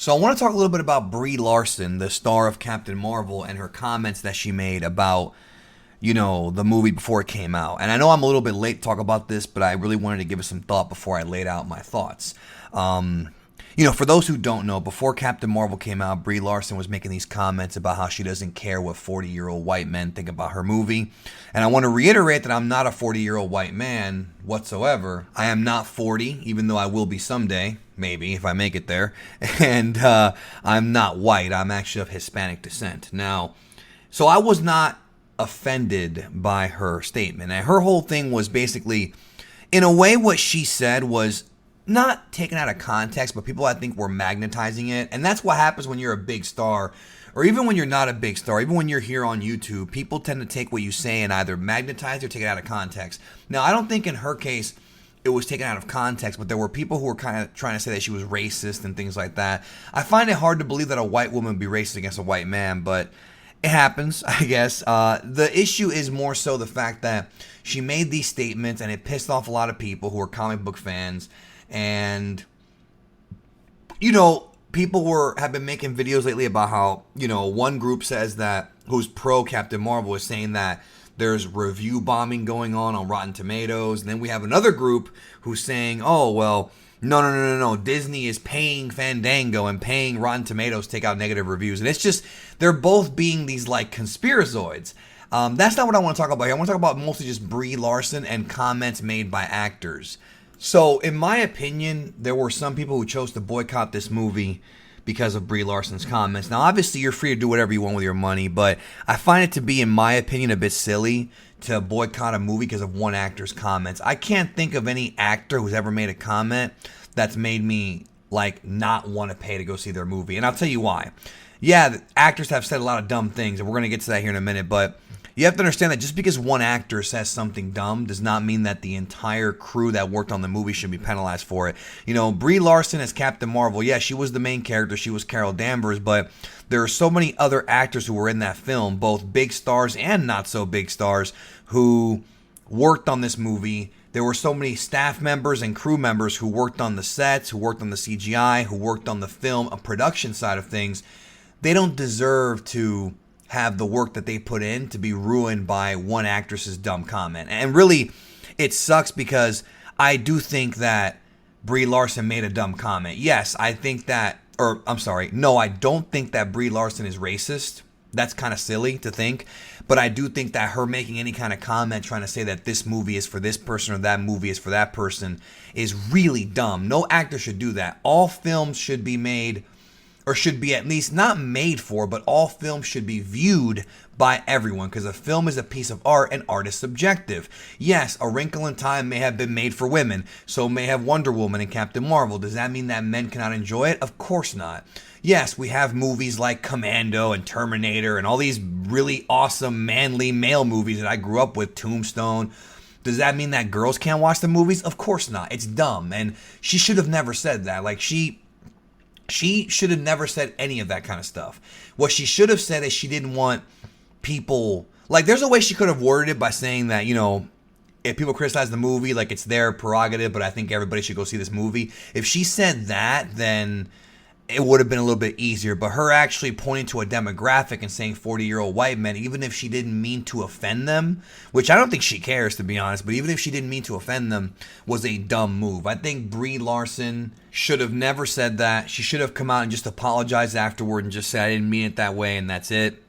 So I want to talk a little bit about Brie Larson, the star of Captain Marvel, and her comments that she made about, the movie before it came out. And I know I'm a little bit late to talk about this, but I really wanted to give it some thought before I laid out my thoughts. For those who don't know, before Captain Marvel came out, Brie Larson was making these comments about how she doesn't care what 40-year-old white men think about her movie. And I want to reiterate that I'm not a 40-year-old white man whatsoever. I am not 40, even though I will be someday, maybe, if I make it there. And I'm not white. I'm actually of Hispanic descent. Now, so I was not offended by her statement. And her whole thing was basically, in a way, what she said was not taken out of context, but people I think were magnetizing it. And that's what happens when you're a big star, or even when you're not a big star, even when you're here on YouTube, people tend to take what you say and either magnetize or take it out of context. Now, I don't think in her case it was taken out of context, but there were people who were kind of trying to say that she was racist and things like that. I find it hard to believe that a white woman would be racist against a white man, but it happens, I guess. The issue is more so the fact that she made these statements and it pissed off a lot of people who are comic book fans. And, people have been making videos lately about how, one group says that, who's pro Captain Marvel, is saying that there's review bombing going on Rotten Tomatoes. And then we have another group who's saying, oh, well, no. Disney is paying Fandango and paying Rotten Tomatoes to take out negative reviews. And it's just, they're both being these like conspirazoids. That's not what I want to talk about here. I want to talk about mostly just Brie Larson and comments made by actors. So, in my opinion, there were some people who chose to boycott this movie because of Brie Larson's comments. Now, obviously, you're free to do whatever you want with your money, but I find it to be, in my opinion, a bit silly to boycott a movie because of one actor's comments. I can't think of any actor who's ever made a comment that's made me, not want to pay to go see their movie. And I'll tell you why. Yeah, actors have said a lot of dumb things, and we're going to get to that here in a minute, but you have to understand that just because one actor says something dumb does not mean that the entire crew that worked on the movie should be penalized for it. Brie Larson as Captain Marvel, yeah, she was the main character. She was Carol Danvers, but there are so many other actors who were in that film, both big stars and not so big stars, who worked on this movie. There were so many staff members and crew members who worked on the sets, who worked on the CGI, who worked on the film and production side of things. They don't deserve to have the work that they put in to be ruined by one actress's dumb comment. And really, it sucks because I do think that Brie Larson made a dumb comment. Yes, I think that, no, I don't think that Brie Larson is racist. That's kind of silly to think. But I do think that her making any kind of comment trying to say that this movie is for this person or that movie is for that person is really dumb. No actor should do that. All films should be made, or should be at least not made for, but all films should be viewed by everyone, because a film is a piece of art and art is subjective. Yes, A Wrinkle in Time may have been made for women, so may have Wonder Woman and Captain Marvel. Does that mean that men cannot enjoy it? Of course not. Yes, we have movies like Commando and Terminator and all these really awesome manly male movies that I grew up with, Tombstone. Does that mean that girls can't watch the movies? Of course not. It's dumb, and she should have never said that. She should have never said any of that kind of stuff. What she should have said is she didn't want people, there's a way she could have worded it by saying that, if people criticize the movie, it's their prerogative, but I think everybody should go see this movie. If she said that, then it would have been a little bit easier. But her actually pointing to a demographic and saying 40-year-old white men, even if she didn't mean to offend them, which I don't think she cares, to be honest, but even if she didn't mean to offend them, was a dumb move. I think Brie Larson should have never said that. She should have come out and just apologized afterward and just said, I didn't mean it that way, and that's it.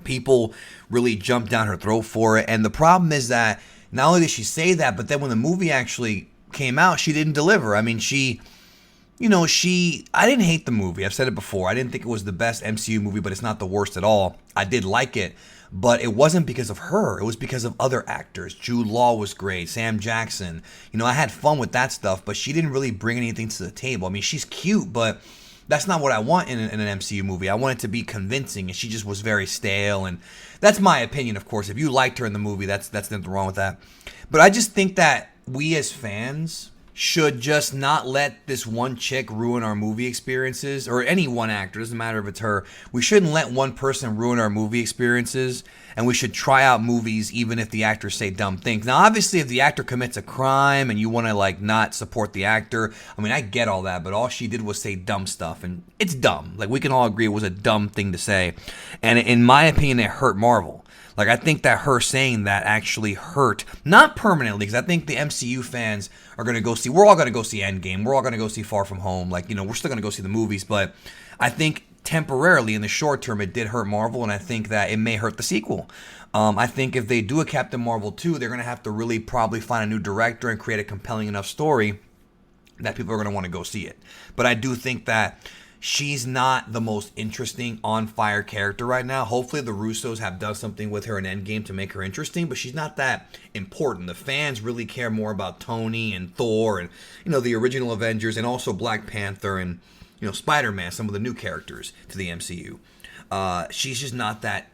People really jumped down her throat for it. And the problem is that not only did she say that, but then when the movie actually came out, she didn't deliver. I mean, I didn't hate the movie. I've said it before. I didn't think it was the best MCU movie, but it's not the worst at all. I did like it, but it wasn't because of her. It was because of other actors. Jude Law was great. Sam Jackson. I had fun with that stuff, but she didn't really bring anything to the table. I mean, she's cute, but that's not what I want in an MCU movie. I want it to be convincing, and she just was very stale, and that's my opinion, of course. If you liked her in the movie, that's nothing wrong with that. But I just think that we as fans should just not let this one chick ruin our movie experiences, or any one actor, doesn't matter if it's her. We shouldn't let one person ruin our movie experiences, and we should try out movies even if the actors say dumb things. Now, obviously, if the actor commits a crime and you want to like not support the actor, I mean, I get all that, but all she did was say dumb stuff, and it's dumb. Like, we can all agree it was a dumb thing to say, and in my opinion, it hurt Marvel. Like, I think that her saying that actually hurt, not permanently, because I think the MCU fans are going to go see, we're all going to go see Endgame, we're all going to go see Far From Home, like, you know, we're still going to go see the movies, but I think temporarily, in the short term, it did hurt Marvel, and I think that it may hurt the sequel. I think if they do a Captain Marvel 2, they're going to have to really probably find a new director and create a compelling enough story that people are going to want to go see it. But I do think that she's not the most interesting on-fire character right now. Hopefully the Russos have done something with her in Endgame to make her interesting, but she's not that important. The fans really care more about Tony and Thor and, you know, the original Avengers, and also Black Panther and, you know, Spider-Man, some of the new characters to the MCU. She's just not that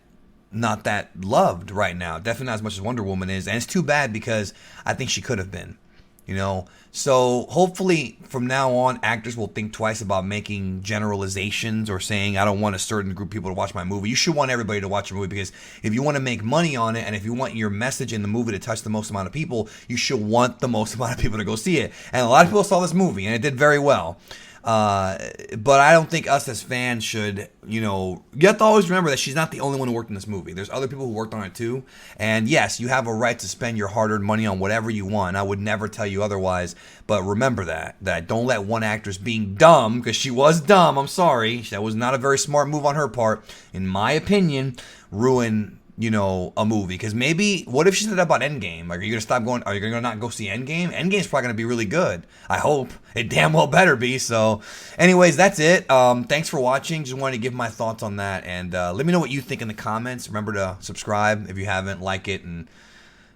loved right now. Definitely not as much as Wonder Woman is, and it's too bad because I think she could have been. You know, so hopefully from now on, actors will think twice about making generalizations or saying, I don't want a certain group of people to watch my movie. You should want everybody to watch your movie, because if you want to make money on it, and if you want your message in the movie to touch the most amount of people, you should want the most amount of people to go see it. And a lot of people saw this movie, and it did very well. But I don't think us as fans should, you know, you have to always remember that she's not the only one who worked in this movie. There's other people who worked on it too. And yes, you have a right to spend your hard-earned money on whatever you want. I would never tell you otherwise. But remember that don't let one actress being dumb, because she was dumb, I'm sorry. That was not a very smart move on her part, in my opinion, ruin, you know, a movie. Because maybe, what if she said that about Endgame? Like, are you going to stop going? Are you going to not go see Endgame? Endgame's probably going to be really good. I hope. It damn well better be. So, anyways, that's it. Thanks for watching. Just wanted to give my thoughts on that. And let me know what you think in the comments. Remember to subscribe if you haven't, like it. And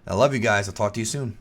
I love you guys. I'll talk to you soon.